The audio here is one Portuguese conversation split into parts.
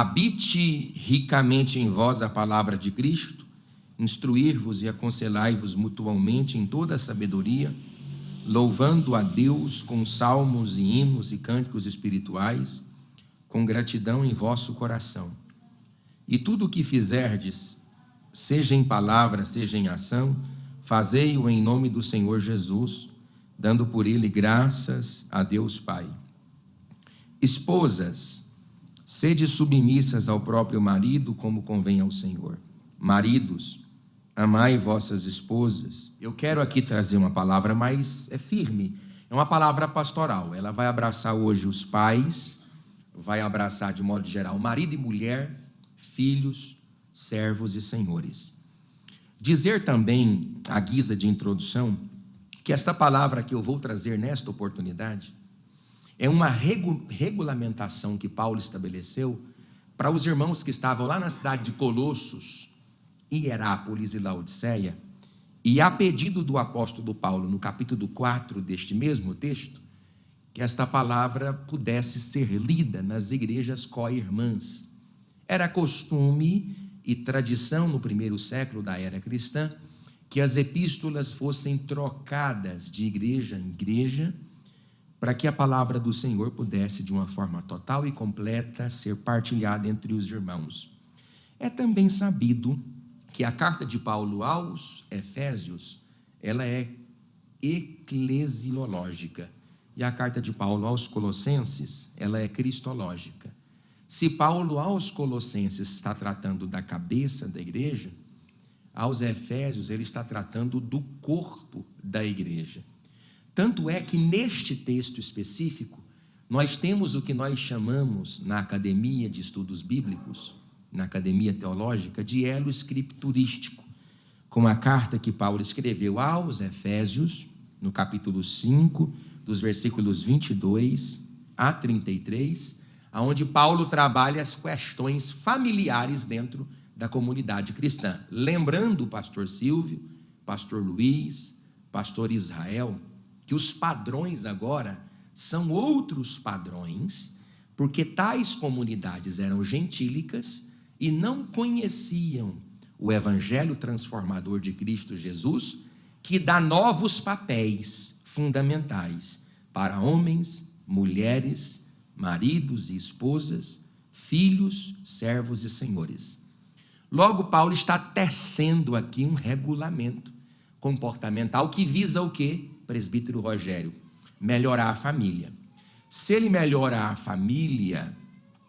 Habite ricamente em vós a palavra de Cristo, instruir-vos e aconselhai-vos mutualmente em toda a sabedoria, louvando a Deus com salmos e hinos e cânticos espirituais, com gratidão em vosso coração. E tudo o que fizerdes, seja em palavra, seja em ação, fazei-o em nome do Senhor Jesus, dando por ele graças a Deus Pai. Esposas, sede submissas ao próprio marido, como convém ao Senhor. Maridos, amai vossas esposas. Eu quero aqui trazer uma palavra mais firme. É uma palavra pastoral. Ela vai abraçar hoje os pais, vai abraçar de modo geral marido e mulher, filhos, servos e senhores. Dizer também, à guisa de introdução, que esta palavra que eu vou trazer nesta oportunidade é uma regulamentação que Paulo estabeleceu para os irmãos que estavam lá na cidade de Colossos, Hierápolis e Laodiceia, e a pedido do apóstolo Paulo, no capítulo 4 deste mesmo texto, que esta palavra pudesse ser lida nas igrejas co-irmãs. Era costume e tradição no primeiro século da era cristã que as epístolas fossem trocadas de igreja em igreja, para que a palavra do Senhor pudesse, de uma forma total e completa, ser partilhada entre os irmãos. É também sabido que a carta de Paulo aos Efésios, ela é eclesiológica, e a carta de Paulo aos Colossenses, ela é cristológica. Se Paulo aos Colossenses está tratando da cabeça da igreja, aos Efésios ele está tratando do corpo da igreja. Tanto é que neste texto específico, nós temos o que nós chamamos, na Academia de Estudos Bíblicos, na Academia Teológica, de elo escriturístico, com a carta que Paulo escreveu aos Efésios, no capítulo 5, dos versículos 22 a 33, onde Paulo trabalha as questões familiares dentro da comunidade cristã. Lembrando o pastor Silvio, pastor Luiz, pastor Israel, que os padrões agora são outros padrões, porque tais comunidades eram gentílicas e não conheciam o evangelho transformador de Cristo Jesus, que dá novos papéis fundamentais para homens, mulheres, maridos e esposas, filhos, servos e senhores. Logo, Paulo está tecendo aqui um regulamento comportamental que visa o quê? Presbítero Rogério, melhorar a família. Se ele melhora a família,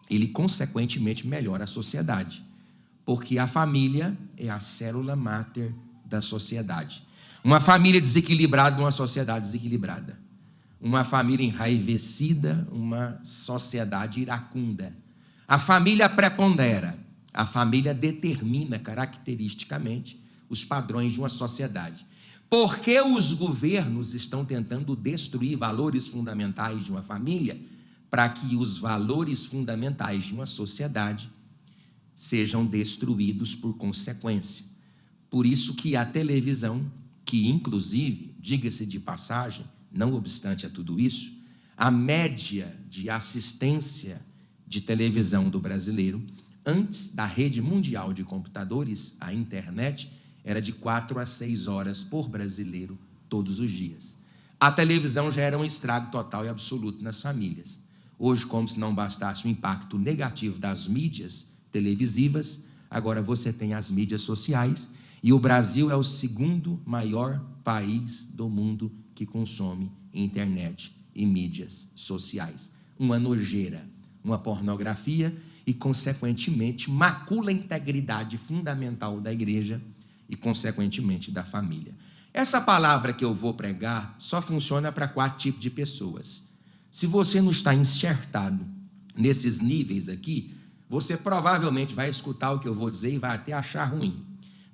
ele consequentemente melhora a sociedade, porque a família é a célula máter da sociedade. Uma família desequilibrada, uma sociedade desequilibrada. Uma família enraivecida, uma sociedade iracunda. A família prepondera, a família determina caracteristicamente os padrões de uma sociedade. Porque os governos estão tentando destruir valores fundamentais de uma família, para que os valores fundamentais de uma sociedade sejam destruídos por consequência. Por isso que a televisão, que inclusive, diga-se de passagem, não obstante a tudo isso, a média de assistência de televisão do brasileiro, antes da rede mundial de computadores, a internet, era de 4 a 6 horas por brasileiro todos os dias. A televisão já era um estrago total e absoluto nas famílias. Hoje, como se não bastasse o impacto negativo das mídias televisivas, agora você tem as mídias sociais, e o Brasil é o segundo maior país do mundo que consome internet e mídias sociais. Uma nojeira, uma pornografia e, consequentemente, macula a integridade fundamental da igreja e, consequentemente, da família. Essa palavra que eu vou pregar só funciona para 4 tipos de pessoas. Se você não está enxertado nesses níveis aqui, você provavelmente vai escutar o que eu vou dizer e vai até achar ruim.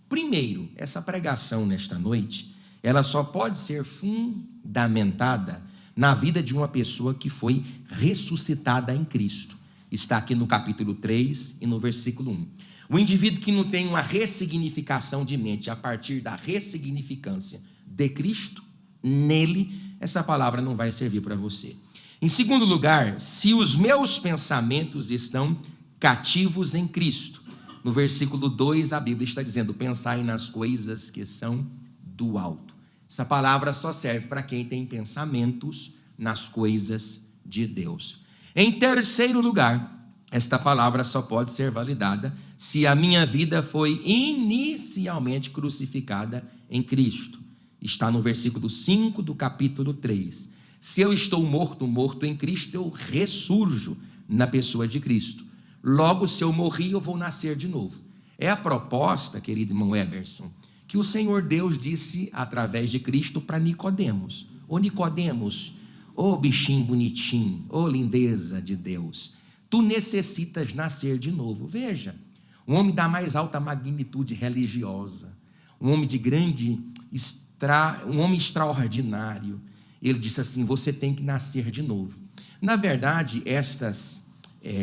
Primeiro, essa pregação nesta noite, ela só pode ser fundamentada na vida de uma pessoa que foi ressuscitada em Cristo. Está aqui no capítulo 3 e no versículo 1. O indivíduo que não tem uma ressignificação de mente a partir da ressignificância de Cristo, nele, essa palavra não vai servir para você. Em segundo lugar, se os meus pensamentos estão cativos em Cristo. No versículo 2, a Bíblia está dizendo: pensai nas coisas que são do alto. Essa palavra só serve para quem tem pensamentos nas coisas de Deus. Em terceiro lugar, esta palavra só pode ser validada se a minha vida foi inicialmente crucificada em Cristo. Está no versículo 5 do capítulo 3. Se eu estou morto em Cristo, eu ressurjo na pessoa de Cristo. Logo, se eu morri, eu vou nascer de novo. É a proposta, querido irmão Eberson, que o Senhor Deus disse através de Cristo para Nicodemos. Ô Nicodemos, ô bichinho bonitinho, ô lindeza de Deus, tu necessitas nascer de novo. Veja, um homem da mais alta magnitude religiosa, um homem de grande, um homem extraordinário. Ele disse assim: você tem que nascer de novo. Na verdade, estas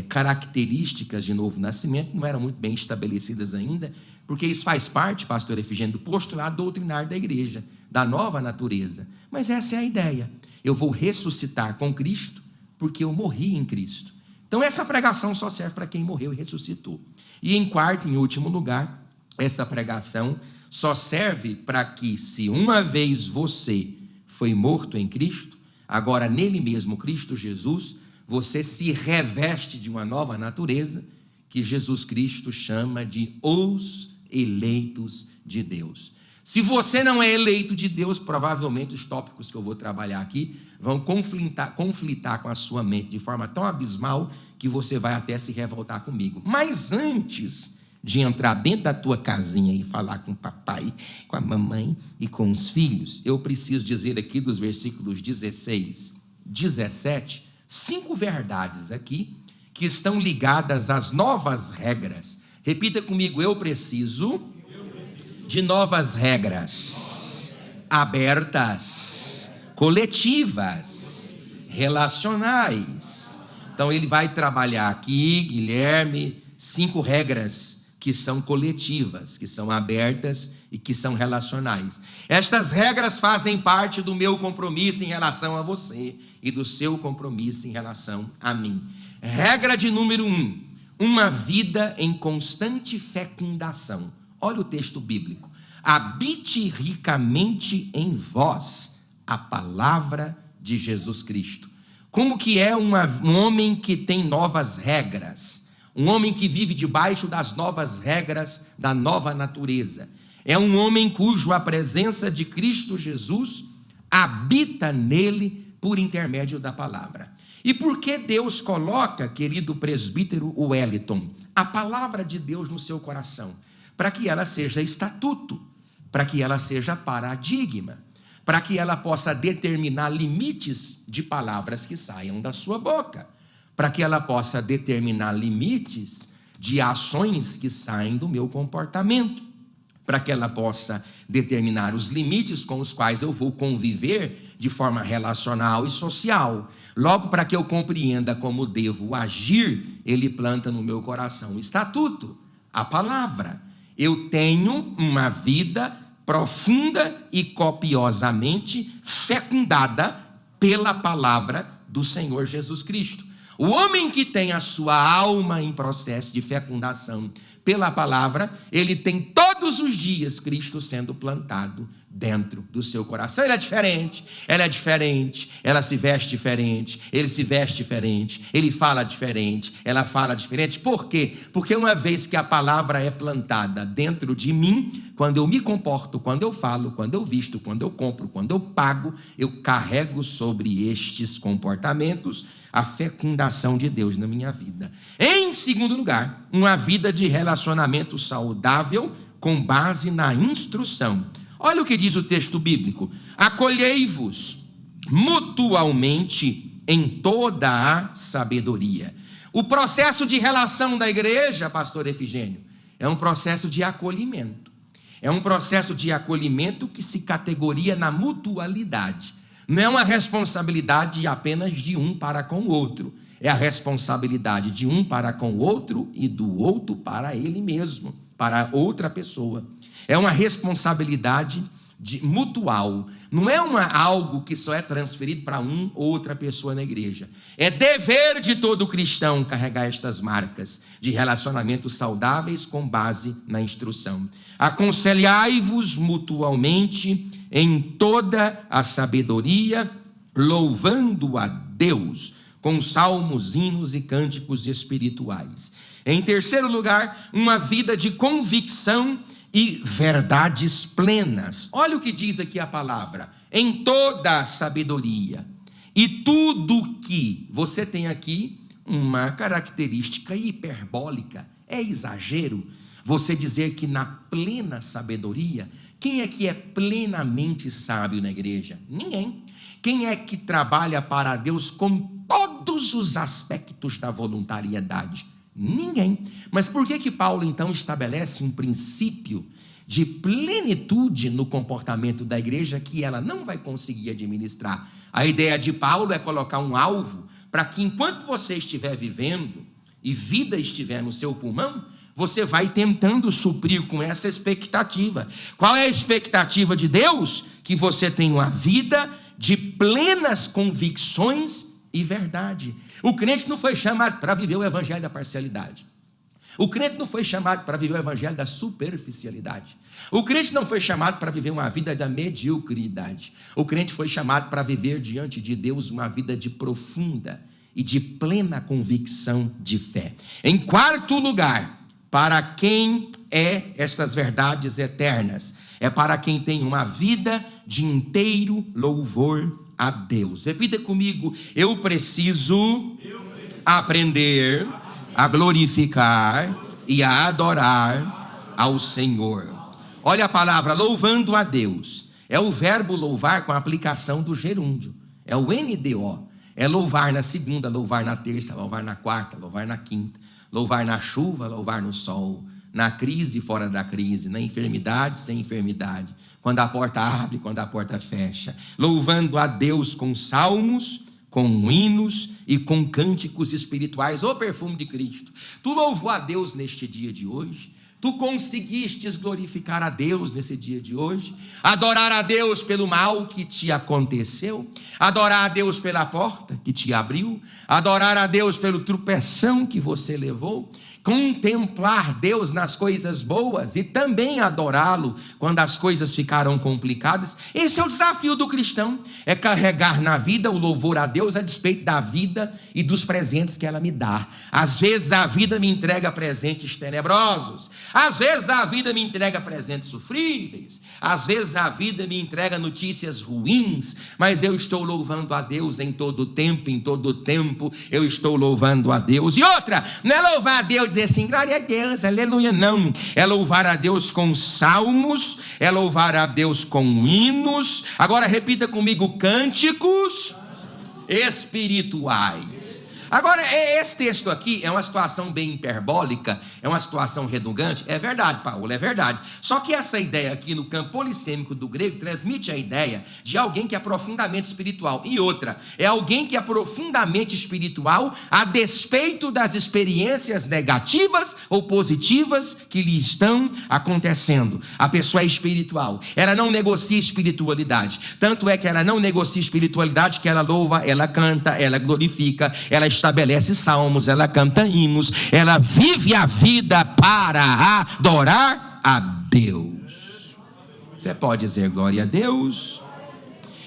características de novo nascimento não eram muito bem estabelecidas ainda, porque isso faz parte, pastor Efigênio, do postulado doutrinário da igreja, da nova natureza. Mas essa é a ideia: eu vou ressuscitar com Cristo, porque eu morri em Cristo. Então essa pregação só serve para quem morreu e ressuscitou. E em quarto e último lugar, essa pregação só serve para que, se uma vez você foi morto em Cristo, agora nele mesmo, Cristo Jesus, você se reveste de uma nova natureza, que Jesus Cristo chama de os eleitos de Deus. Se você não é eleito de Deus, provavelmente os tópicos que eu vou trabalhar aqui vão conflitar com a sua mente de forma tão abismal que você vai até se revoltar comigo. Mas antes de entrar dentro da tua casinha e falar com o papai, com a mamãe e com os filhos, eu preciso dizer aqui dos versículos 16, 17, 5 verdades aqui que estão ligadas às novas regras. Repita comigo: eu preciso de novas regras abertas, coletivas, relacionais. Então ele vai trabalhar aqui, Guilherme, 5 regras que são coletivas, que são abertas e que são relacionais. Estas regras fazem parte do meu compromisso em relação a você e do seu compromisso em relação a mim. Regra de número 1, uma vida em constante fecundação. Olha o texto bíblico: habite ricamente em vós a palavra de Jesus Cristo. Como que é um homem que tem novas regras? Um homem que vive debaixo das novas regras da nova natureza. É um homem a presença de Cristo Jesus habita nele por intermédio da palavra. E por que Deus coloca, querido presbítero Wellington, a palavra de Deus no seu coração? Para que ela seja estatuto, para que ela seja paradigma, para que ela possa determinar limites de palavras que saiam da sua boca, para que ela possa determinar limites de ações que saem do meu comportamento, para que ela possa determinar os limites com os quais eu vou conviver de forma relacional e social. Logo, para que eu compreenda como devo agir, ele planta no meu coração o estatuto, a palavra. Eu tenho uma vida profunda e copiosamente fecundada pela palavra do Senhor Jesus Cristo. O homem que tem a sua alma em processo de fecundação pela palavra, ele tem todos os dias Cristo sendo plantado dentro do seu coração. Ele é diferente, ela é diferente, ela se veste diferente, ele se veste diferente, ele fala diferente, ela fala diferente. Por quê? Porque uma vez que a palavra é plantada dentro de mim, quando eu me comporto, quando eu falo, quando eu visto, quando eu compro, quando eu pago, eu carrego sobre estes comportamentos a fecundação de Deus na minha vida. Em segundo lugar, uma vida de relacionamento saudável com base na instrução. Olha o que diz o texto bíblico: acolhei-vos mutualmente em toda a sabedoria. O processo de relação da igreja, pastor Efigênio, é um processo de acolhimento. É um processo de acolhimento que se categoria na mutualidade. Não é uma responsabilidade apenas de um para com o outro. É a responsabilidade de um para com o outro e do outro para ele mesmo, para outra pessoa. É uma responsabilidade mutual. Não é algo que só é transferido para ou outra pessoa na igreja. É dever de todo cristão carregar estas marcas de relacionamentos saudáveis com base na instrução. Aconselhai-vos mutualmente em toda a sabedoria, louvando a Deus com salmos, hinos e cânticos espirituais. Em terceiro lugar, uma vida de convicção e verdades plenas. Olha o que diz aqui a palavra: em toda a sabedoria. E tudo que você tem aqui, uma característica hiperbólica, é exagero você dizer que na plena sabedoria. Quem é que é plenamente sábio na igreja? Ninguém. Quem é que trabalha para Deus com todos os aspectos da voluntariedade? Ninguém. Mas por que Paulo então estabelece um princípio de plenitude no comportamento da igreja que ela não vai conseguir administrar? A ideia de Paulo é colocar um alvo para que enquanto você estiver vivendo e vida estiver no seu pulmão, você vai tentando suprir com essa expectativa. Qual é a expectativa de Deus? Que você tenha uma vida de plenas convicções e verdade. O crente não foi chamado para viver o evangelho da parcialidade. O crente não foi chamado para viver o evangelho da superficialidade. O crente não foi chamado para viver uma vida da mediocridade. O crente foi chamado para viver diante de Deus uma vida de profunda e de plena convicção de fé. Em quarto lugar, para quem é estas verdades eternas? É para quem tem uma vida de inteiro louvor a Deus. Repita comigo: eu preciso aprender a glorificar e a adorar ao Senhor. Olha a palavra louvando a Deus. É o verbo louvar com a aplicação do gerúndio. É o NDO. É louvar na segunda, louvar na terça, louvar na quarta, louvar na quinta, louvar na chuva, louvar no sol, na crise, fora da crise, na enfermidade, sem enfermidade, quando a porta abre, quando a porta fecha, louvando a Deus com salmos, com hinos e com cânticos espirituais. O perfume de Cristo. Tu louvou a Deus neste dia de hoje? Tu conseguistes glorificar a Deus nesse dia de hoje? Adorar a Deus pelo mal que te aconteceu? Adorar a Deus pela porta que te abriu? Adorar a Deus pelo tropeção que você levou? Contemplar Deus nas coisas boas e também adorá-lo quando as coisas ficaram complicadas? Esse é o desafio do cristão, é carregar na vida o louvor a Deus a despeito da vida e dos presentes que ela me dá. Às vezes a vida me entrega presentes tenebrosos, às vezes a vida me entrega presentes sofríveis, às vezes a vida me entrega notícias ruins, mas eu estou louvando a Deus em todo tempo eu estou louvando a Deus. E outra, não é louvar a Deus dizer assim, glória a Deus, aleluia, não. É louvar a Deus com salmos, é louvar a Deus com hinos. Agora repita comigo: cânticos espirituais. Agora, esse texto aqui é uma situação bem hiperbólica, é uma situação redundante. É verdade, Paulo, é verdade. Só que essa ideia aqui no campo polissêmico do grego transmite a ideia de alguém que é profundamente espiritual. E outra, é alguém que é profundamente espiritual a despeito das experiências negativas ou positivas que lhe estão acontecendo. A pessoa é espiritual, ela não negocia espiritualidade. Tanto é que ela não negocia espiritualidade que ela louva, ela canta, ela glorifica, ela estabelece salmos, ela canta hinos, ela vive a vida para adorar a Deus. Você pode dizer glória a Deus?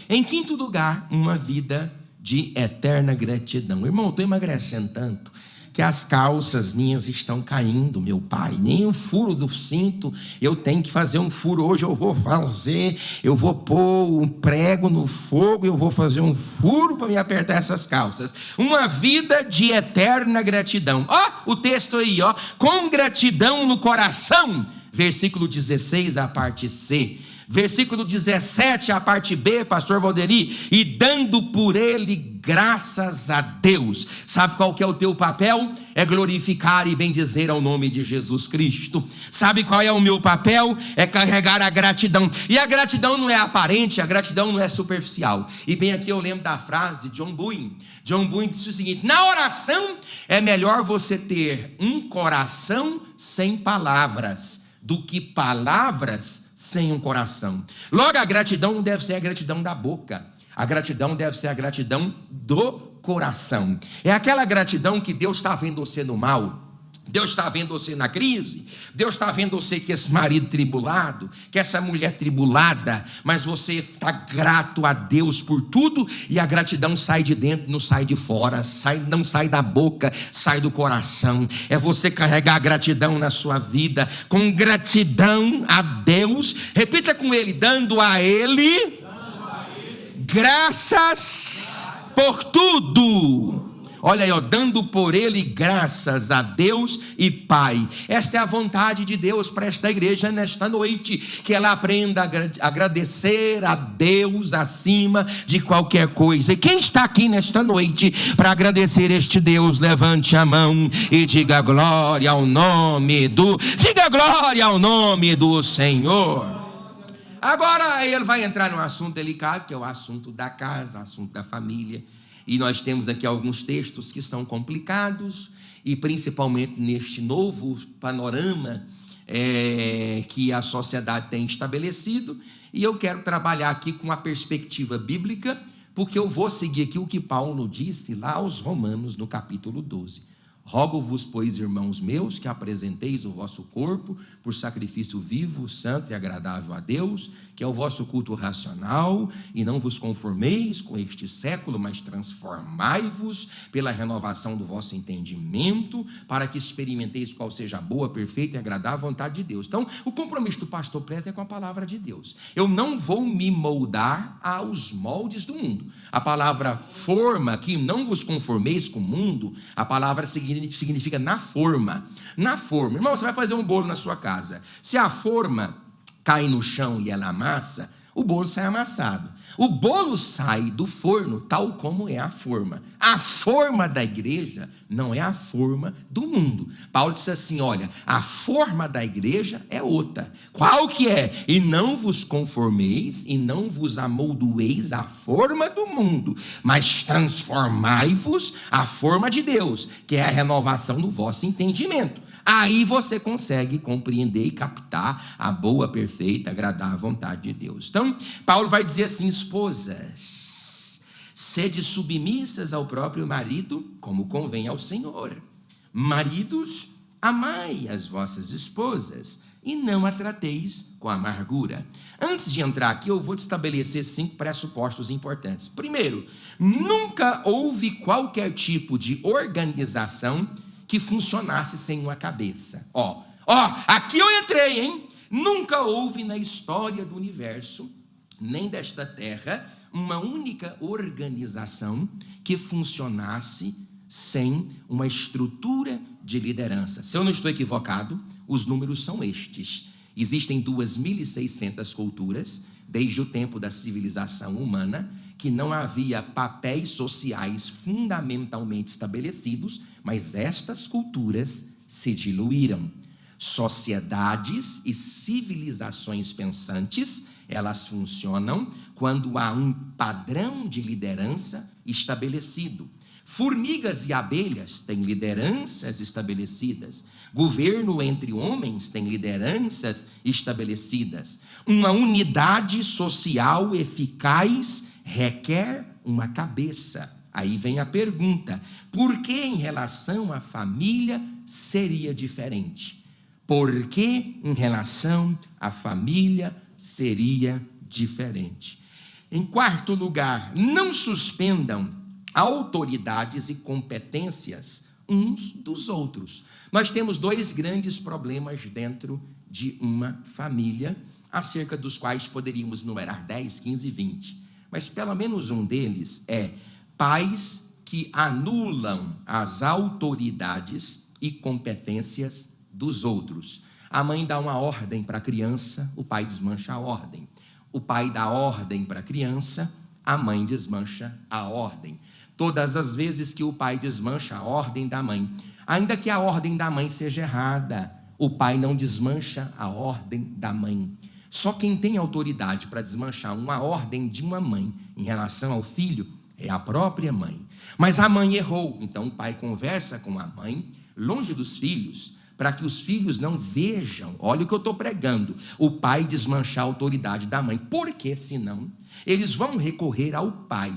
Em quinto lugar, uma vida de eterna gratidão. Irmão, eu estou emagrecendo tanto que as calças minhas estão caindo, meu pai. Nem um furo do cinto, eu tenho que fazer um furo. Hoje eu vou fazer, eu vou pôr um prego no fogo, eu vou fazer um furo para me apertar essas calças. Uma vida de eterna gratidão. Ó, o texto aí, ó. Com gratidão no coração. Versículo 16, a parte C. Versículo 17, a parte B, pastor Valderi, e dando por ele graças a Deus. Sabe qual que é o teu papel? É glorificar e bendizer ao nome de Jesus Cristo. Sabe qual é o meu papel? É carregar a gratidão. E a gratidão não é aparente, a gratidão não é superficial. E bem aqui eu lembro da frase de John Bunyan. John Bunyan disse o seguinte: na oração é melhor você ter um coração sem palavras do que palavras sem um coração. Logo, a gratidão não deve ser a gratidão da boca. A gratidão deve ser a gratidão do coração. É aquela gratidão que Deus está vendo você no mal, Deus está vendo você na crise, Deus está vendo você que esse marido tribulado, que essa mulher tribulada, mas você está grato a Deus por tudo, e a gratidão sai de dentro, não sai de fora, não sai da boca, sai do coração. É você carregar a gratidão na sua vida, com gratidão a Deus. Repita com ele: dando a ele graças por tudo. Olha aí, dando por ele graças a Deus e Pai. Esta é a vontade de Deus para esta igreja nesta noite, que ela aprenda a agradecer a Deus acima de qualquer coisa. E quem está aqui nesta noite para agradecer este Deus, levante a mão e diga glória ao nome do Senhor. Agora ele vai entrar num assunto delicado, que é o assunto da casa, o assunto da família. E nós temos aqui alguns textos que são complicados, e principalmente neste novo panorama que a sociedade tem estabelecido. E eu quero trabalhar aqui com a perspectiva bíblica, porque eu vou seguir aqui o que Paulo disse lá aos Romanos, no capítulo 12. Rogo-vos, pois, irmãos meus, que apresenteis o vosso corpo por sacrifício vivo, santo e agradável a Deus, que é o vosso culto racional, e não vos conformeis com este século, mas transformai-vos pela renovação do vosso entendimento, para que experimenteis qual seja a boa, perfeita e agradável vontade de Deus. Então, o compromisso do pastor Preza é com a palavra de Deus. Eu não vou me moldar aos moldes do mundo. A palavra forma, que não vos conformeis com o mundo, a palavra significa na forma. Na forma. Irmão, você vai fazer um bolo na sua casa. Se a forma cai no chão e ela amassa, o bolo sai amassado. O bolo sai do forno tal como é a forma. A forma da igreja não é a forma do mundo. Paulo disse assim: olha, a forma da igreja é outra. Qual que é? E não vos conformeis e não vos amoldoeis à forma do mundo, mas transformai-vos à forma de Deus, que é a renovação do vosso entendimento. Aí você consegue compreender e captar a boa, perfeita, agradável vontade de Deus. Então, Paulo vai dizer assim: esposas, sede submissas ao próprio marido, como convém ao Senhor. Maridos, amai as vossas esposas, e não a trateis com amargura. Antes de entrar aqui, eu vou te estabelecer 5 pressupostos importantes. Primeiro, nunca houve qualquer tipo de organização que funcionasse sem uma cabeça. Aqui eu entrei, hein? Nunca houve na história do universo, nem desta terra, uma única organização que funcionasse sem uma estrutura de liderança. Se eu não estou equivocado, os números são estes. Existem 2.600 culturas, desde o tempo da civilização humana, que não havia papéis sociais fundamentalmente estabelecidos, mas estas culturas se diluíram. Sociedades e civilizações pensantes, elas funcionam quando há um padrão de liderança estabelecido. Formigas e abelhas têm lideranças estabelecidas. Governo entre homens tem lideranças estabelecidas. Uma unidade social eficaz requer uma cabeça. Aí vem a pergunta: por que em relação à família seria diferente? Por que em relação à família seria diferente? Em quarto lugar, não suspendam autoridades e competências uns dos outros. Nós temos 2 grandes problemas dentro de uma família, acerca dos quais poderíamos numerar 10, 15, 20. Mas pelo menos um deles é pais que anulam as autoridades e competências dos outros. A mãe dá uma ordem para a criança, o pai desmancha a ordem. O pai dá ordem para a criança, a mãe desmancha a ordem. Todas as vezes que o pai desmancha a ordem da mãe, ainda que a ordem da mãe seja errada, o pai não desmancha a ordem da mãe. Só quem tem autoridade para desmanchar uma ordem de uma mãe em relação ao filho é a própria mãe. Mas a mãe errou, então o pai conversa com a mãe, longe dos filhos, para que os filhos não vejam, olha o que eu estou pregando, o pai desmanchar a autoridade da mãe, porque senão eles vão recorrer ao pai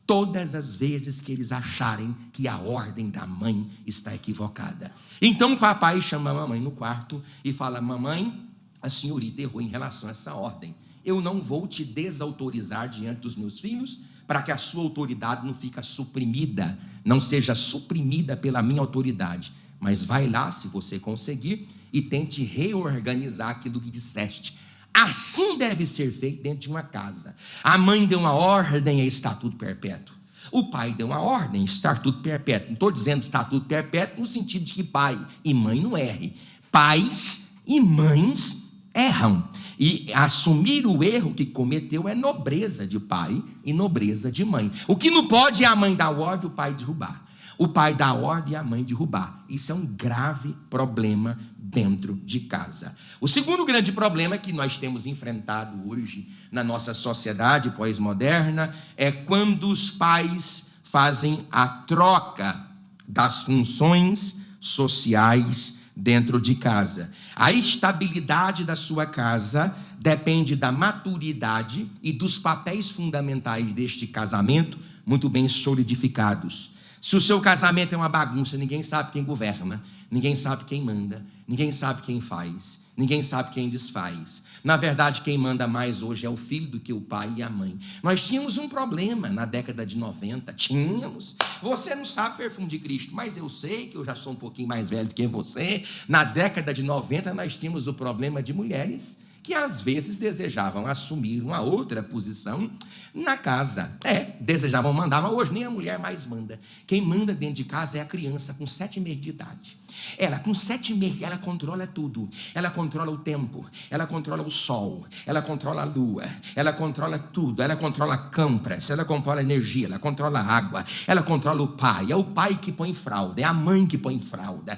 todas as vezes que eles acharem que a ordem da mãe está equivocada. Então o papai chama a mamãe no quarto e fala: mamãe, a senhorita errou em relação a essa ordem. Eu não vou te desautorizar diante dos meus filhos, para que a sua autoridade não fique suprimida, não seja suprimida pela minha autoridade. Mas vai lá, se você conseguir, e tente reorganizar aquilo que disseste. Assim deve ser feito dentro de uma casa. A mãe deu uma ordem, é estatuto perpétuo. O pai deu uma ordem, estatuto perpétuo. Não estou dizendo estatuto perpétuo no sentido de que pai e mãe não errem. Pais e mães erram. E assumir o erro que cometeu é nobreza de pai e nobreza de mãe. O que não pode é a mãe dar ordem e o pai derrubar. O pai dá ordem e a mãe derrubar. Isso é um grave problema dentro de casa. O segundo grande problema que nós temos enfrentado hoje na nossa sociedade pós-moderna é quando os pais fazem a troca das funções sociais dentro de casa. A estabilidade da sua casa depende da maturidade e dos papéis fundamentais deste casamento muito bem solidificados. Se o seu casamento é uma bagunça, ninguém sabe quem governa, ninguém sabe quem manda, ninguém sabe quem faz, ninguém sabe quem desfaz. Na verdade, quem manda mais hoje é o filho do que o pai e a mãe. Nós tínhamos um problema na década de 90, tínhamos. Você não sabe perfume de Cristo, mas eu sei que eu já sou um pouquinho mais velho do que você. Na década de 90, nós tínhamos o problema de mulheres que às vezes desejavam assumir uma outra posição na casa. Desejavam mandar, mas hoje nem a mulher mais manda. Quem manda dentro de casa é a criança com 7 meses de idade. Ela, com 7 meses, ela controla tudo. Ela controla o tempo, ela controla o sol, ela controla a lua, ela controla tudo. Ela controla câmeras, ela controla a energia, ela controla a água, ela controla o pai. É o pai que põe fralda, é a mãe que põe fralda.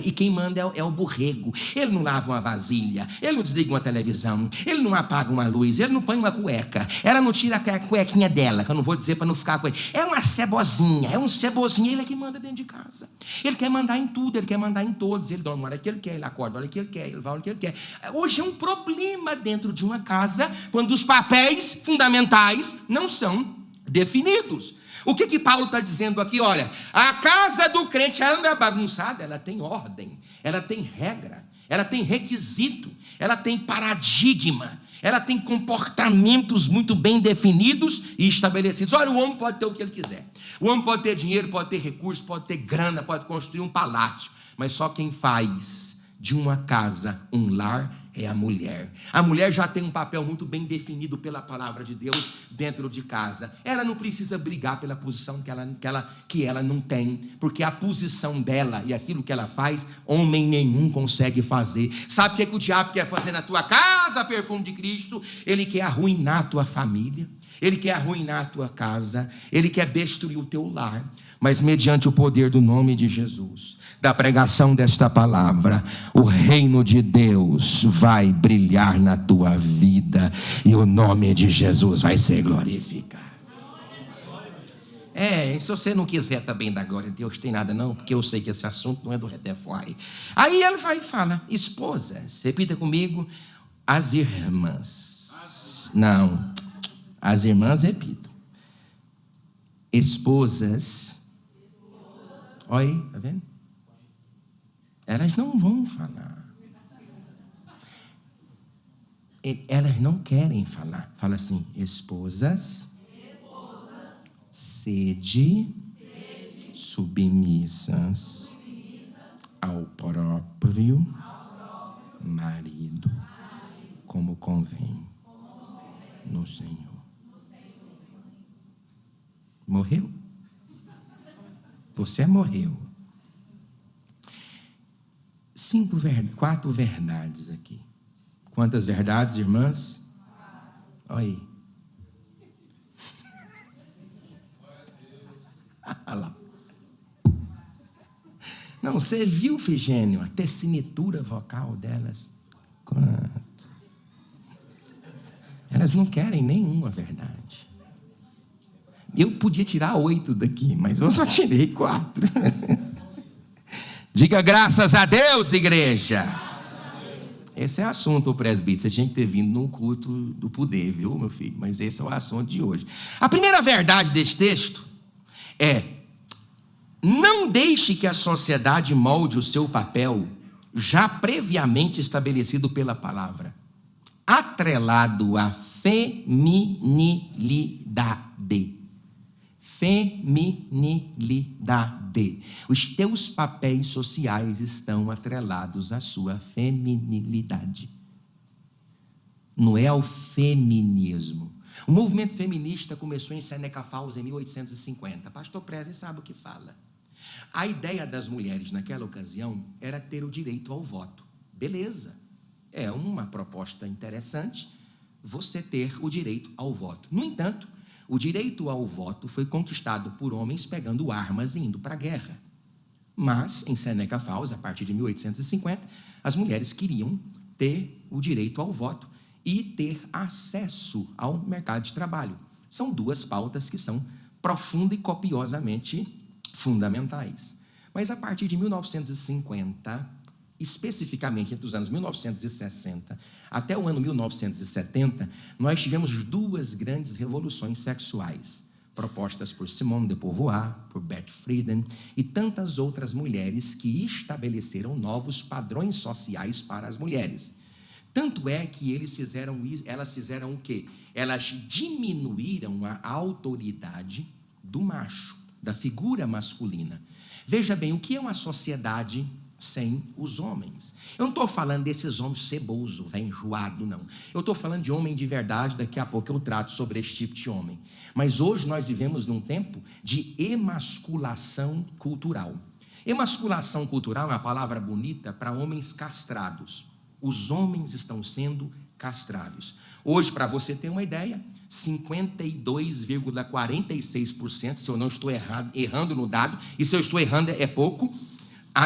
E quem manda é o borrego. Ele não lava uma vasilha, ele não desliga uma televisão, ele não apaga uma luz, ele não põe uma cueca, ela não tira a cuequinha dela, que eu não vou dizer para não ficar com ele. É uma cebozinha, é um cebozinho, ele é que manda dentro de casa. Ele quer mandar em tudo, ele quer mandar em todos. Ele dorme a hora que ele quer, ele acorda a hora que ele quer, ele vai a hora que ele quer. Hoje é um problema dentro de uma casa quando os papéis fundamentais não são definidos. O que Paulo está dizendo aqui? Olha, a casa do crente, ela não é bagunçada, ela tem ordem, ela tem regra, ela tem requisito, ela tem paradigma, ela tem comportamentos muito bem definidos e estabelecidos. Olha, o homem pode ter o que ele quiser. O homem pode ter dinheiro, pode ter recursos, pode ter grana, pode construir um palácio. Mas só quem faz de uma casa um lar é a mulher. A mulher já tem um papel muito bem definido pela palavra de Deus dentro de casa. Ela não precisa brigar pela posição que ela não tem, porque a posição dela e aquilo que ela faz, homem nenhum consegue fazer. Sabe o que o diabo quer fazer na tua casa, perfume de Cristo? Ele quer arruinar a tua família, ele quer arruinar a tua casa, ele quer destruir o teu lar. Mas mediante o poder do nome de Jesus, da pregação desta palavra, o reino de Deus vai brilhar na tua vida e o nome de Jesus vai ser glorificado. Se você não quiser também dar glória a Deus, tem nada não, porque eu sei que esse assunto não é do Retefói. Aí ele vai e fala: esposas, repita comigo, as irmãs. Não, as irmãs, repito. Esposas. Olha aí, tá vendo? Elas não vão falar. Elas não querem falar. Fala assim: esposas, sede submissas ao próprio marido, como convém no Senhor. Morreu? Você morreu. 4 verdades aqui. Quantas verdades, irmãs? Olha aí. Olha lá. Não, você viu, Figênio, a tessitura vocal delas? Quanto? Elas não querem nenhuma verdade. Eu podia tirar 8 daqui, mas eu só tirei 4. Diga graças a Deus, igreja. Esse é o assunto, presbítero. Você tinha que ter vindo num culto do poder, viu, meu filho? Mas esse é o assunto de hoje. A primeira verdade desse texto é: não deixe que a sociedade molde o seu papel já previamente estabelecido pela palavra, atrelado à feminilidade. Feminilidade. Os teus papéis sociais estão atrelados à sua feminilidade. Não é ao feminismo. O movimento feminista começou em Seneca Falls em 1850. Pastor Presley sabe o que fala. A ideia das mulheres naquela ocasião era ter o direito ao voto. Beleza. É uma proposta interessante você ter o direito ao voto. No entanto, o direito ao voto foi conquistado por homens pegando armas e indo para a guerra. Mas, em Seneca Falls, a partir de 1850, as mulheres queriam ter o direito ao voto e ter acesso ao mercado de trabalho. São duas pautas que são profunda e copiosamente fundamentais. Mas, a partir de 1950, especificamente entre os anos 1960 até o ano 1970, nós tivemos duas grandes revoluções sexuais, propostas por Simone de Beauvoir, por Beth Friedan e tantas outras mulheres que estabeleceram novos padrões sociais para as mulheres. Tanto é que elas fizeram o quê? Elas diminuíram a autoridade do macho, da figura masculina. Veja bem, o que é uma sociedade sem os homens? Eu não estou falando desses homens ceboso, enjoado, não. Eu estou falando de homem de verdade. Daqui a pouco eu trato sobre esse tipo de homem. Mas hoje nós vivemos num tempo de emasculação cultural. Emasculação cultural é uma palavra bonita para homens castrados. Os homens estão sendo castrados. Hoje, para você ter uma ideia, 52,46%, se eu não estou errando no dado, e se eu estou errando é pouco,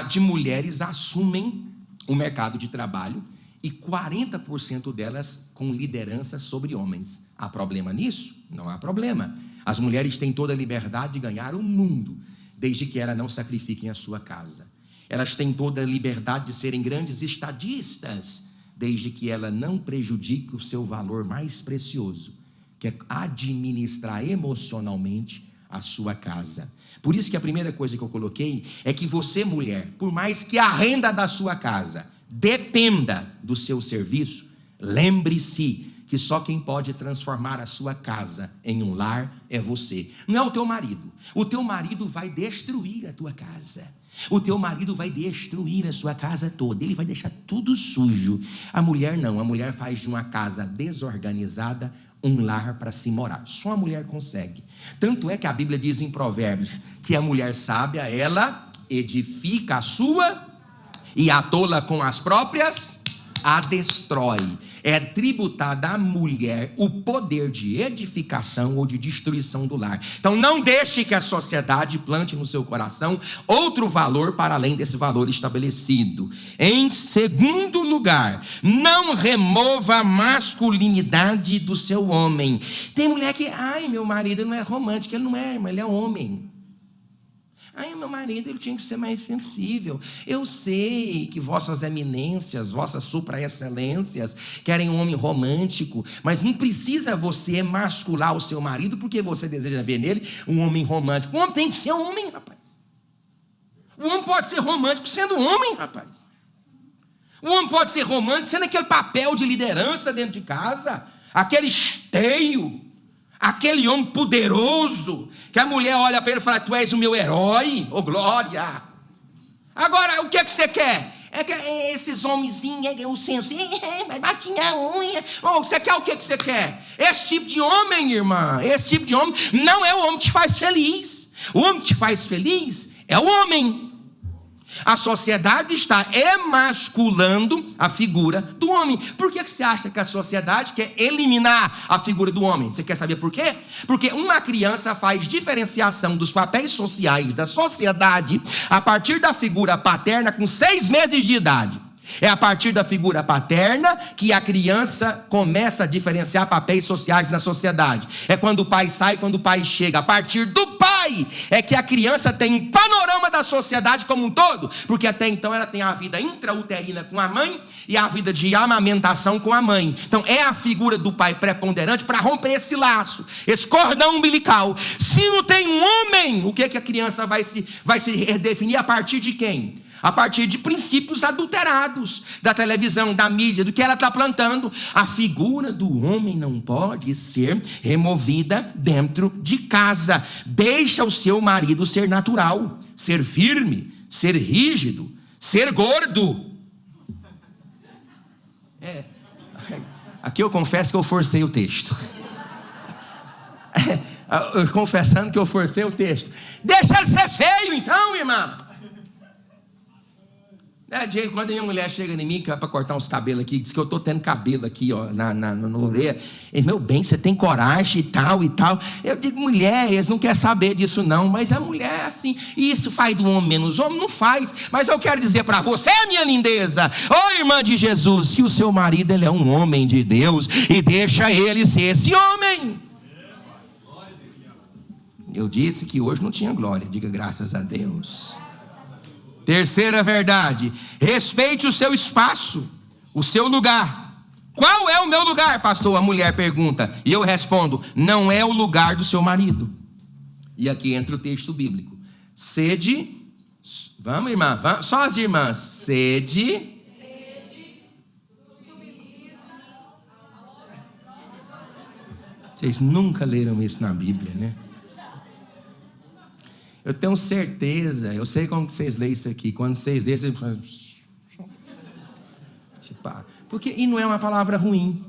de mulheres assumem o mercado de trabalho e 40% delas com liderança sobre homens. Há problema nisso? Não há problema. As mulheres têm toda a liberdade de ganhar o mundo, desde que elas não sacrifiquem a sua casa. Elas têm toda a liberdade de serem grandes estadistas, desde que ela não prejudique o seu valor mais precioso, que é administrar emocionalmente a sua casa. Por isso que a primeira coisa que eu coloquei é que você, mulher, por mais que a renda da sua casa dependa do seu serviço, lembre-se que só quem pode transformar a sua casa em um lar é você. Não é o teu marido. O teu marido vai destruir a tua casa. O teu marido vai destruir a sua casa toda. Ele vai deixar tudo sujo. A mulher não. A mulher faz de uma casa desorganizada um lar para se morar. Só a mulher consegue. Tanto é que a Bíblia diz em Provérbios que a mulher sábia, ela edifica a sua e a tola com as próprias a destrói. É tributada à mulher o poder de edificação ou de destruição do lar. Então não deixe que a sociedade plante no seu coração outro valor para além desse valor estabelecido. Em segundo lugar, não remova a masculinidade do seu homem. Tem mulher que, meu marido não é romântico. Ele não é, irmão, ele é homem. Meu marido, ele tinha que ser mais sensível. Eu sei que vossas eminências, vossas supra-excelências querem um homem romântico, mas não precisa você emascular o seu marido porque você deseja ver nele um homem romântico. O homem tem que ser um homem, rapaz. O homem pode ser romântico sendo homem, rapaz. O homem pode ser romântico sendo aquele papel de liderança dentro de casa, aquele esteio, aquele homem poderoso, que a mulher olha para ele e fala: tu és o meu herói, ô glória. Agora, o que é que você quer? É que esses homenzinhos, o senso, vai bater a unha. Você quer o que você quer? Esse tipo de homem, irmã, esse tipo de homem não é o homem que te faz feliz. O homem que te faz feliz é o homem. A sociedade está emasculando a figura do homem. Por que você acha que a sociedade quer eliminar a figura do homem? Você quer saber por quê? Porque uma criança faz diferenciação dos papéis sociais da sociedade a partir da figura paterna com 6 meses de idade. É a partir da figura paterna que a criança começa a diferenciar papéis sociais na sociedade. É quando o pai sai, quando o pai chega. A partir do pai dói é que a criança tem um panorama da sociedade como um todo, porque até então ela tem a vida intrauterina com a mãe e a vida de amamentação com a mãe. Então é a figura do pai preponderante para romper esse laço, esse cordão umbilical. Se não tem um homem, o que a criança vai se redefinir a partir de quem? A partir de princípios adulterados da televisão, da mídia, do que ela está plantando. A figura do homem não pode ser removida dentro de casa. Deixa o seu marido ser natural, ser firme, ser rígido, ser gordo. Aqui eu confesso que eu forcei o texto. Confessando que eu forcei o texto. Deixa ele ser feio então, irmã. Quando a minha mulher chega em mim para cortar uns cabelos aqui, diz que eu estou tendo cabelo aqui, ó, no orelha. Meu bem, você tem coragem e tal e tal. Eu digo, mulher, eles não querem saber disso não, mas a mulher é assim. E isso faz do homem menos homem? Não faz. Mas eu quero dizer para você, minha lindeza, irmã de Jesus, que o seu marido ele é um homem de Deus e deixa ele ser esse homem. Eu disse que hoje não tinha glória, diga graças a Deus. Terceira verdade, respeite o seu espaço, o seu lugar. Qual é o meu lugar, pastor? A mulher pergunta, e eu respondo, não é o lugar do seu marido. E aqui entra o texto bíblico. Sede, vamos irmã, vamos, só as irmãs, sede. Vocês nunca leram isso na Bíblia, né? Eu tenho certeza, eu sei como vocês leem isso aqui. Quando vocês leem, vocês falam... Porque, e não é uma palavra ruim.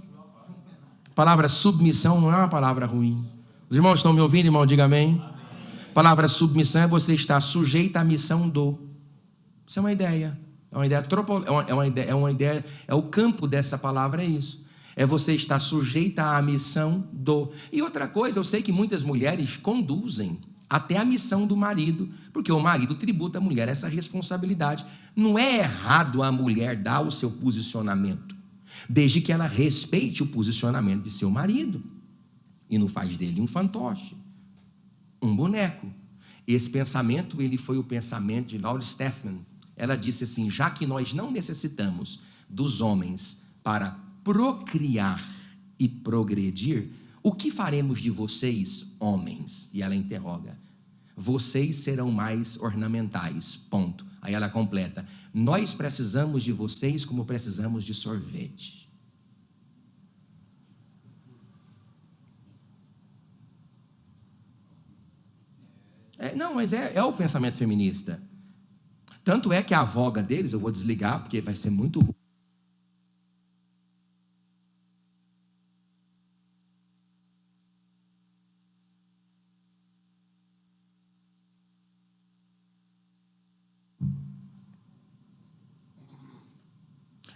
A palavra submissão não é uma palavra ruim. Os irmãos estão me ouvindo, irmão? Diga amém. A palavra submissão é você estar sujeito à missão do. Isso é uma ideia. É o campo dessa palavra, é isso. É você estar sujeita à missão do. E outra coisa, eu sei que muitas mulheres conduzem até a missão do marido, porque o marido tributa à mulher essa responsabilidade. Não é errado a mulher dar o seu posicionamento, desde que ela respeite o posicionamento de seu marido, e não faz dele um fantoche, um boneco. Esse pensamento, ele foi o pensamento de Laura Steffman. Ela disse assim, já que nós não necessitamos dos homens para procriar e progredir, o que faremos de vocês, homens? E ela interroga. Vocês serão mais ornamentais, ponto. Aí ela completa. Nós precisamos de vocês como precisamos de sorvete. Mas é o pensamento feminista. Tanto é que a voga deles, eu vou desligar, porque vai ser muito ruim.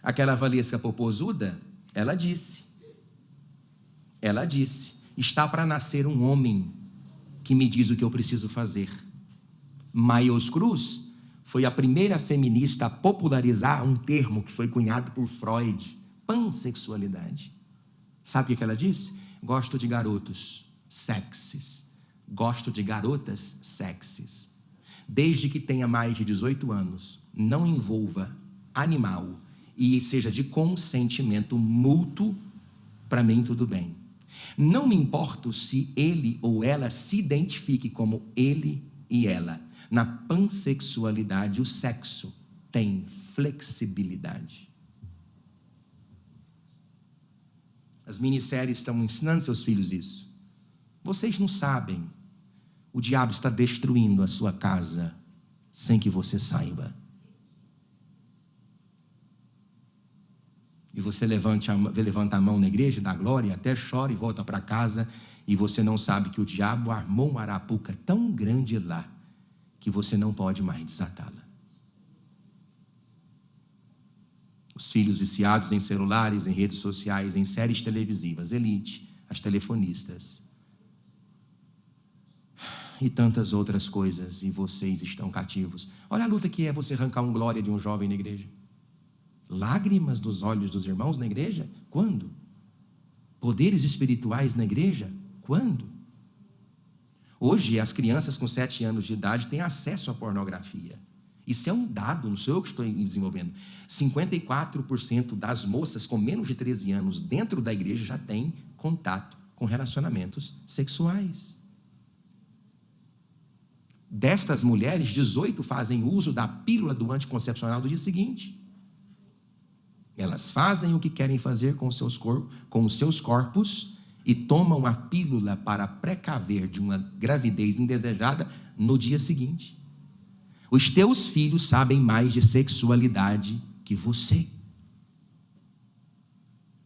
Aquela Valesca Popozuda, ela disse, está para nascer um homem que me diz o que eu preciso fazer. Mayos Cruz foi a primeira feminista a popularizar um termo que foi cunhado por Freud, pansexualidade. Sabe o que ela disse? Gosto de garotos sexys, gosto de garotas sexys. Desde que tenha mais de 18 anos, não envolva animal, e seja de consentimento mútuo, para mim tudo bem. Não me importo se ele ou ela se identifique como ele e ela. Na pansexualidade, o sexo tem flexibilidade. As minisséries estão ensinando seus filhos isso. Vocês não sabem. O diabo está destruindo a sua casa sem que você saiba. E você levanta a mão na igreja, dá glória, até chora e volta para casa, e você não sabe que o diabo armou uma arapuca tão grande lá, que você não pode mais desatá-la. Os filhos viciados em celulares, em redes sociais, em séries televisivas, elite, as telefonistas, e tantas outras coisas, e vocês estão cativos. Olha a luta que é você arrancar um glória de um jovem na igreja. Lágrimas dos olhos dos irmãos na igreja? Quando? Poderes espirituais na igreja? Quando? Hoje, as crianças com 7 anos de idade têm acesso à pornografia. Isso é um dado, não sou eu que estou desenvolvendo. 54% das moças com menos de 13 anos dentro da igreja já têm contato com relacionamentos sexuais. Destas mulheres, 18 fazem uso da pílula do anticoncepcional do dia seguinte. Elas fazem o que querem fazer com os seus corpos e tomam a pílula para precaver de uma gravidez indesejada no dia seguinte. Os teus filhos sabem mais de sexualidade que você.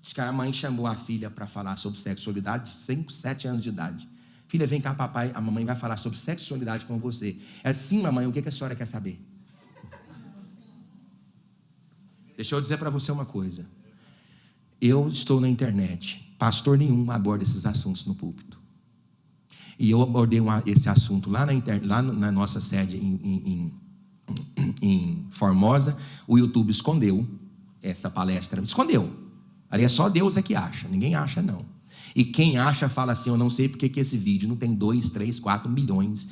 Diz que a mãe chamou a filha para falar sobre sexualidade, 5, 7 anos de idade. Filha, vem cá, papai, a mamãe vai falar sobre sexualidade com você. É sim, mamãe, o que a senhora quer saber? Deixa eu dizer para você uma coisa. Eu estou na internet. Pastor nenhum aborda esses assuntos no púlpito. E eu abordei esse assunto lá na nossa sede em Formosa. O YouTube escondeu essa palestra. Escondeu. Ali é só Deus é que acha. Ninguém acha, não. E quem acha fala assim, eu não sei porque que esse vídeo não tem 2, 3, 4 milhões.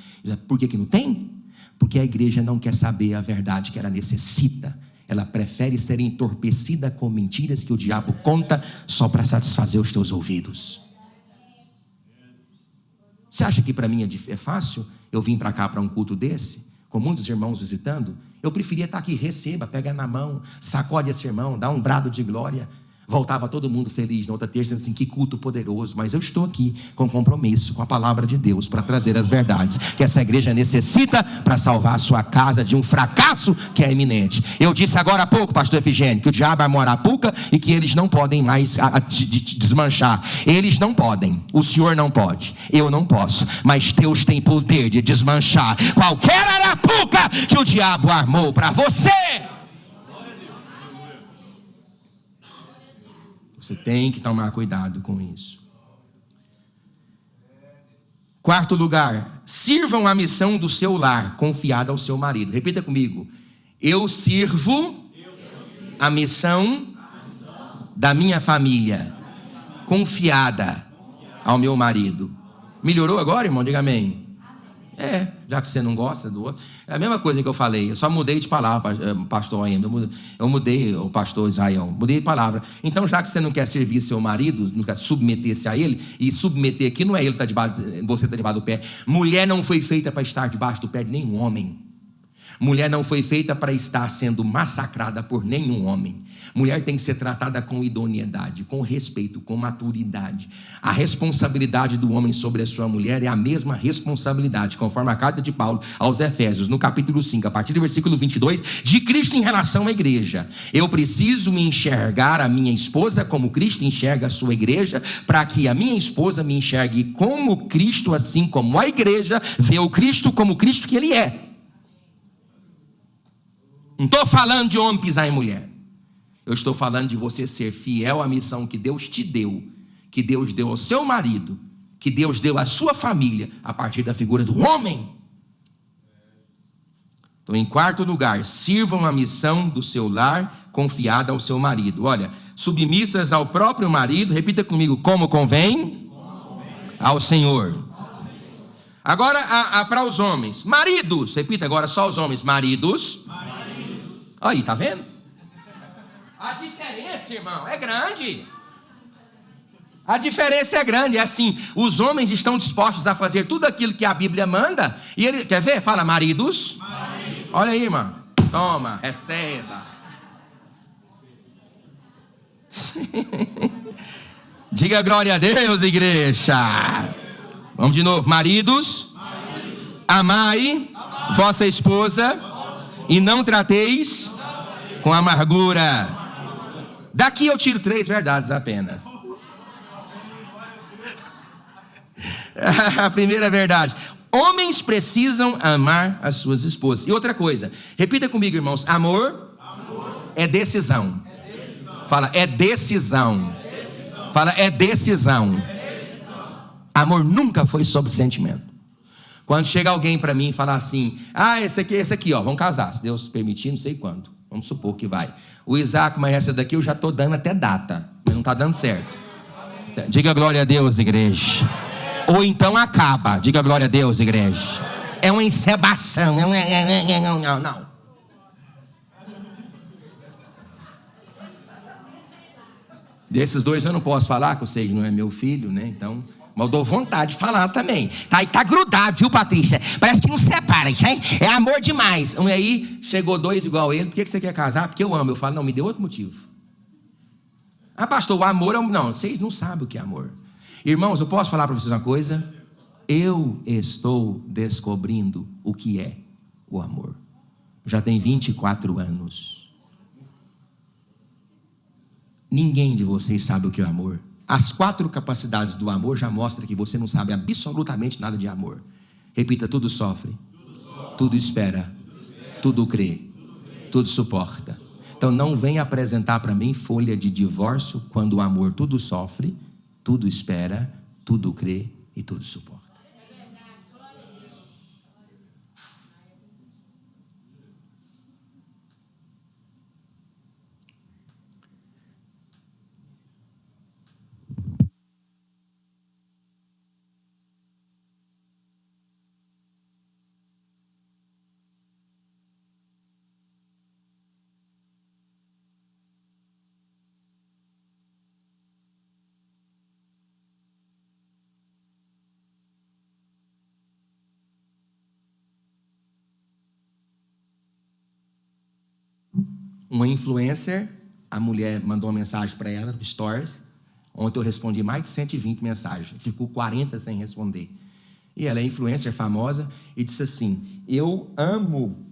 Por que não tem? Porque a igreja não quer saber a verdade que ela necessita. Ela prefere ser entorpecida com mentiras que o diabo conta só para satisfazer os teus ouvidos. Você acha que para mim é fácil eu vim para cá para um culto desse, com muitos irmãos visitando? Eu preferia estar aqui, receba, pega na mão, sacode esse irmão, dá um brado de glória. Voltava todo mundo feliz na outra terça, dizendo assim, que culto poderoso. Mas eu estou aqui com compromisso com a palavra de Deus para trazer as verdades que essa igreja necessita para salvar a sua casa de um fracasso que é iminente. Eu disse agora há pouco, pastor Efigênio, que o diabo é morapuca e que eles não podem mais desmanchar. Eles não podem, o senhor não pode, eu não posso, mas Deus tem poder de desmanchar qualquer arapuca que o diabo armou para você. Você tem que tomar cuidado com isso. 4º lugar, sirvam a missão do seu lar, confiada ao seu marido. Repita comigo. Eu sirvo a missão da minha família, confiada ao meu marido. Melhorou agora, irmão? Diga amém. Já que você não gosta do outro. É a mesma coisa que eu falei. Eu só mudei de palavra, pastor ainda. Eu mudei, o pastor Israel. Mudei de palavra. Então, já que você não quer servir seu marido, não quer submeter-se a ele, e submeter aqui não é ele que está debaixo, você está debaixo do pé. Mulher não foi feita para estar debaixo do pé de nenhum homem. Mulher não foi feita para estar sendo massacrada por nenhum homem. Mulher tem que ser tratada com idoneidade, com respeito, com maturidade. A responsabilidade do homem sobre a sua mulher é a mesma responsabilidade, conforme a carta de Paulo aos Efésios, no capítulo 5, a partir do versículo 22, de Cristo em relação à igreja. Eu preciso me enxergar a minha esposa como Cristo enxerga a sua igreja, para que a minha esposa me enxergue como Cristo, assim como a igreja vê o Cristo como o Cristo que ele é. Não estou falando de homem pisar em mulher. Eu estou falando de você ser fiel à missão que Deus te deu, que Deus deu ao seu marido, que Deus deu à sua família, a partir da figura do homem. Então, em 4º lugar, sirvam a missão do seu lar, confiada ao seu marido. Olha, submissas ao próprio marido, repita comigo, como convém ao Senhor. Agora, para os homens, maridos, repita agora só os homens, maridos. Aí, tá vendo? A diferença, irmão, é grande. A diferença é grande, é assim, os homens estão dispostos a fazer tudo aquilo que a Bíblia manda, e ele, quer ver? Fala, maridos. Olha aí, irmão, toma, receba. Diga glória a Deus, igreja. Vamos de novo, maridos. Amai vossa esposa e não trateis com amargura. Daqui eu tiro 3 verdades apenas. A primeira verdade: homens precisam amar as suas esposas. E outra coisa, repita comigo, irmãos: amor é decisão. Fala, é decisão. Fala, é decisão. Amor nunca foi sobre sentimento. Quando chega alguém para mim e fala assim, esse aqui, ó, vamos casar, se Deus permitir, não sei quando, vamos supor que vai. O Isaac, mas essa daqui eu já estou dando até data, mas não está dando certo. Diga glória a Deus, igreja. Ou então acaba. Diga glória a Deus, igreja. É uma encebação. Não. Desses dois eu não posso falar, que vocês não é meu filho, né? Então, mas eu dou vontade de falar também. Tá grudado, viu, Patrícia? Parece que não separa, hein? É amor demais. E aí, chegou dois igual ele. Por que você quer casar? Porque eu amo. Eu falo, não, me dê outro motivo. Ah, pastor, o amor é... Não, vocês não sabem o que é amor. Irmãos, eu posso falar para vocês uma coisa? Eu estou descobrindo o que é o amor. Já tem 24 anos. Ninguém de vocês sabe o que é amor. As 4 capacidades do amor já mostram que você não sabe absolutamente nada de amor. Repita: tudo sofre, tudo espera, tudo crê, tudo suporta. Então não venha apresentar para mim folha de divórcio quando o amor tudo sofre, tudo espera, tudo crê e tudo suporta. Uma influencer, a mulher mandou uma mensagem para ela no Stories. Ontem eu respondi mais de 120 mensagens. Ficou 40 sem responder. E ela é influencer famosa e disse assim: eu amo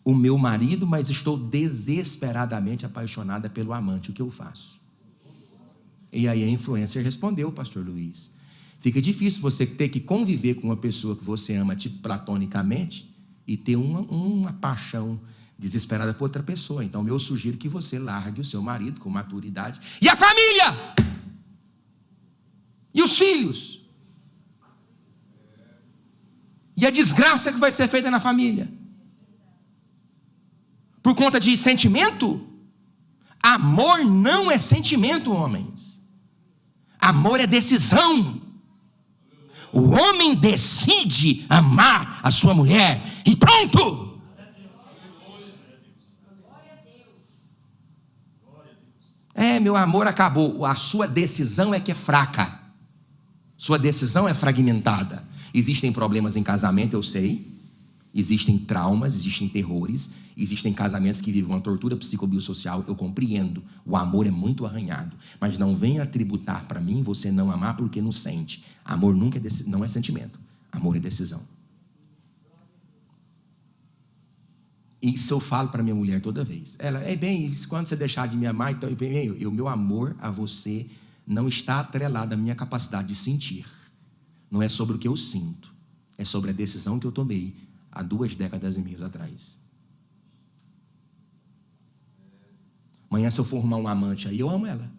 o meu marido, mas estou desesperadamente apaixonada pelo amante. O que eu faço? E aí a influencer respondeu, pastor Luiz: fica difícil você ter que conviver com uma pessoa que você ama tipo platonicamente e ter uma paixão desesperada por outra pessoa. Então eu sugiro que você largue o seu marido com maturidade. E a família? E os filhos? E a desgraça que vai ser feita na família? Por conta de sentimento? Amor não é sentimento, homens. Amor é decisão. O homem decide amar a sua mulher e pronto. Meu amor acabou. A sua decisão é que é fraca. Sua decisão é fragmentada. Existem problemas em casamento, eu sei. Existem traumas, existem terrores. Existem casamentos que vivem uma tortura psicobiosocial, eu compreendo. O amor é muito arranhado. Mas não venha tributar para mim você não amar porque não sente. Amor nunca não é sentimento. Amor é decisão. Isso eu falo para minha mulher toda vez. Ela, bem, quando você deixar de me amar, então, o meu amor a você não está atrelado à minha capacidade de sentir. Não é sobre o que eu sinto. É sobre a decisão que eu tomei há 2 décadas e meias atrás. Amanhã, se eu for arrumar um amante aí, eu amo ela.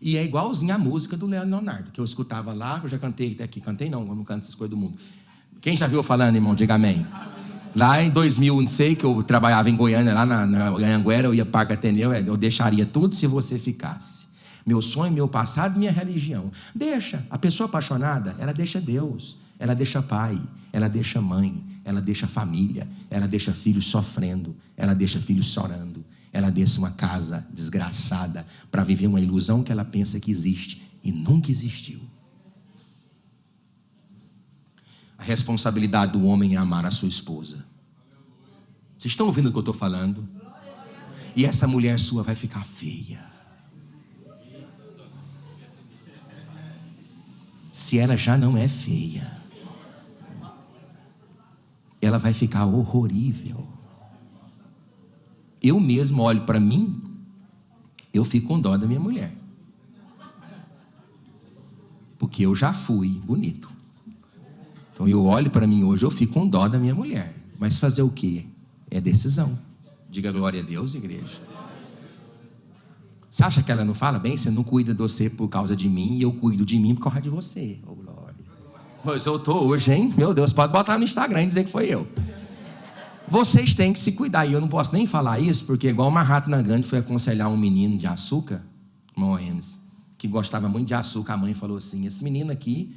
E é igualzinho a música do Leonardo, que eu escutava lá, que eu já cantei até aqui. Cantei não, eu não canto essas coisas do mundo. Quem já viu falando, irmão? Diga amém. Lá em 2000, não sei, que eu trabalhava em Goiânia, lá na Anhanguera, eu ia para o Parque Ateneu, eu deixaria tudo se você ficasse. Meu sonho, meu passado, minha religião. Deixa. A pessoa apaixonada, ela deixa Deus, ela deixa pai, ela deixa mãe, ela deixa família, ela deixa filhos sofrendo, ela deixa filhos chorando, ela deixa uma casa desgraçada para viver uma ilusão que ela pensa que existe e nunca existiu. A responsabilidade do homem é amar a sua esposa. Vocês estão ouvindo o que eu estou falando? E essa mulher sua vai ficar feia. Se ela já não é feia, ela vai ficar horrorível. Eu mesmo olho para mim, eu fico com dó da minha mulher. Porque eu já fui bonito. Então eu olho para mim hoje, eu fico com dó da minha mulher. Mas fazer o quê? É decisão. Diga glória a Deus, igreja. Você acha que ela não fala? Bem, você não cuida de você por causa de mim, e eu cuido de mim por causa de você. Oh, glória. Mas eu estou hoje, hein? Meu Deus, pode botar no Instagram e dizer que foi eu. Vocês têm que se cuidar. E eu não posso nem falar isso, porque igual o Mahatma Gandhi foi aconselhar um menino de açúcar, irmão Hermes, que gostava muito de açúcar. A mãe falou assim: esse menino aqui,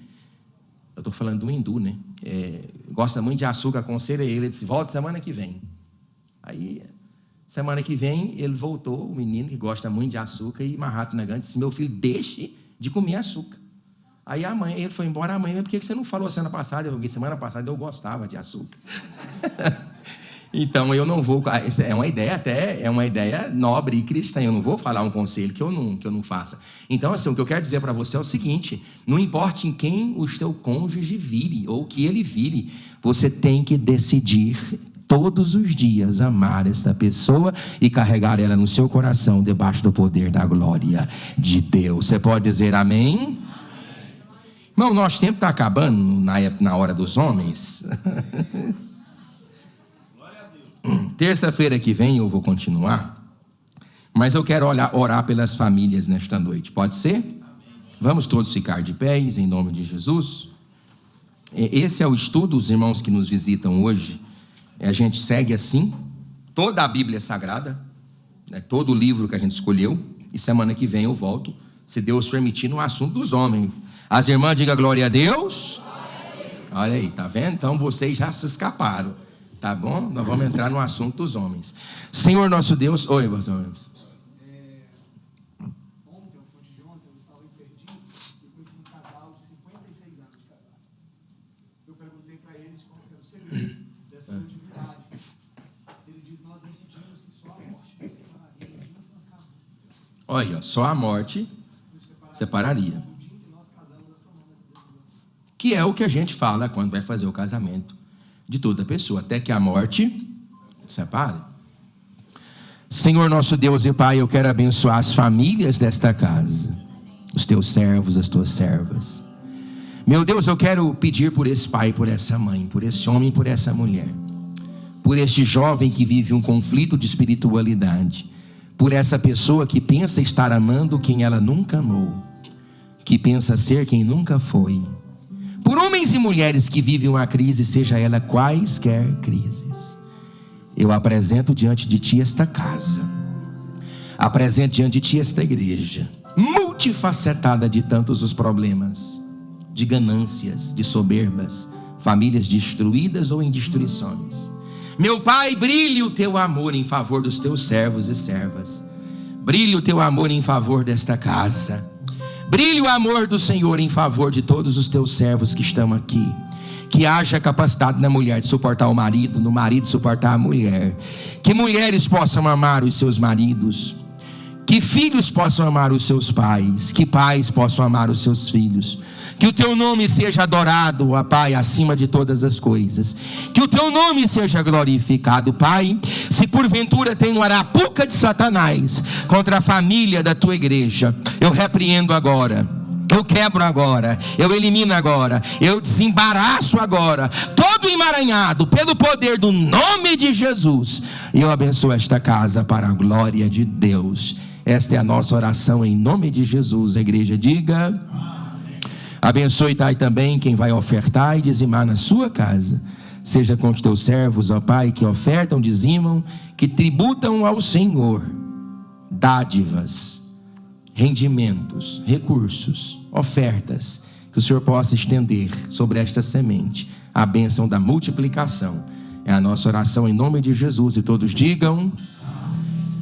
eu estou falando do hindu, né? Gosta muito de açúcar, aconselha ele. Ele disse: volta semana que vem. Aí, semana que vem, ele voltou, o menino que gosta muito de açúcar, e Mahatma Gandhi disse: meu filho, deixe de comer açúcar. Aí a mãe, ele foi embora, a mãe: por que você não falou semana passada? Porque semana passada eu gostava de açúcar. Então eu não vou. É uma ideia até, é uma ideia nobre e cristã. Eu não vou falar um conselho que eu não faça. Então, assim, o que eu quero dizer para você é o seguinte: não importa em quem o teu cônjuge vire ou que ele vire, você tem que decidir todos os dias amar esta pessoa e carregar ela no seu coração debaixo do poder da glória de Deus. Você pode dizer amém? Irmão, nosso tempo está acabando na hora dos homens. Terça-feira que vem eu vou continuar, mas eu quero orar pelas famílias nesta noite. Pode ser? Amém. Vamos todos ficar de pés em nome de Jesus. Esse é o estudo, os irmãos que nos visitam hoje. A gente segue assim toda a Bíblia Sagrada, todo o livro que a gente escolheu, e semana que vem eu volto, se Deus permitir, no assunto dos homens. As irmãs, digam glória a Deus. Olha aí, tá vendo? Então vocês já se escaparam. Tá bom? Nós vamos entrar no assunto dos homens. Senhor nosso Deus... Oi, Bartolomeu. Ontem, eu estava em Perdido e conheci um casal de 56 anos de casado. Eu perguntei para eles qual era o segredo dessa longevidade. Ele diz: nós decidimos que só a morte nos separaria no dia que nós casamos. Olha, só a morte separaria. No dia que nós casamos, nós tomamos essa decisão. Que é o que a gente fala quando vai fazer o casamento de toda pessoa, até que a morte separe. Senhor nosso Deus e Pai, eu quero abençoar as famílias desta casa, os teus servos, as tuas servas. Meu Deus, eu quero pedir por esse pai, por essa mãe, por esse homem, por essa mulher, por este jovem que vive um conflito de espiritualidade, por essa pessoa que pensa estar amando quem ela nunca amou, que pensa ser quem nunca foi, por homens e mulheres que vivem uma crise, seja ela quaisquer crises. Eu apresento diante de Ti esta casa, apresento diante de Ti esta igreja, multifacetada de tantos os problemas, de ganâncias, de soberbas, famílias destruídas ou em destruições. Meu Pai, brilhe o Teu amor em favor dos Teus servos e servas, brilhe o Teu amor em favor desta casa, brilhe o amor do Senhor em favor de todos os teus servos que estão aqui. Que haja capacidade na mulher de suportar o marido, no marido de suportar a mulher. Que mulheres possam amar os seus maridos. Que filhos possam amar os seus pais. Que pais possam amar os seus filhos. Que o teu nome seja adorado, ó Pai, acima de todas as coisas. Que o teu nome seja glorificado, Pai. Se porventura tem uma arapuca de Satanás contra a família da tua igreja, eu repreendo agora, eu quebro agora, eu elimino agora, eu desembaraço agora todo emaranhado pelo poder do nome de Jesus. E eu abençoo esta casa para a glória de Deus. Esta é a nossa oração em nome de Jesus. A igreja diga amém. Abençoe, Pai, também quem vai ofertar e dizimar na sua casa. Seja com os teus servos, ó Pai, que ofertam, dizimam, que tributam ao Senhor dádivas, rendimentos, recursos, ofertas, que o Senhor possa estender sobre esta semente a bênção da multiplicação. É a nossa oração em nome de Jesus. E todos digam: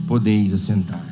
podeis assentar.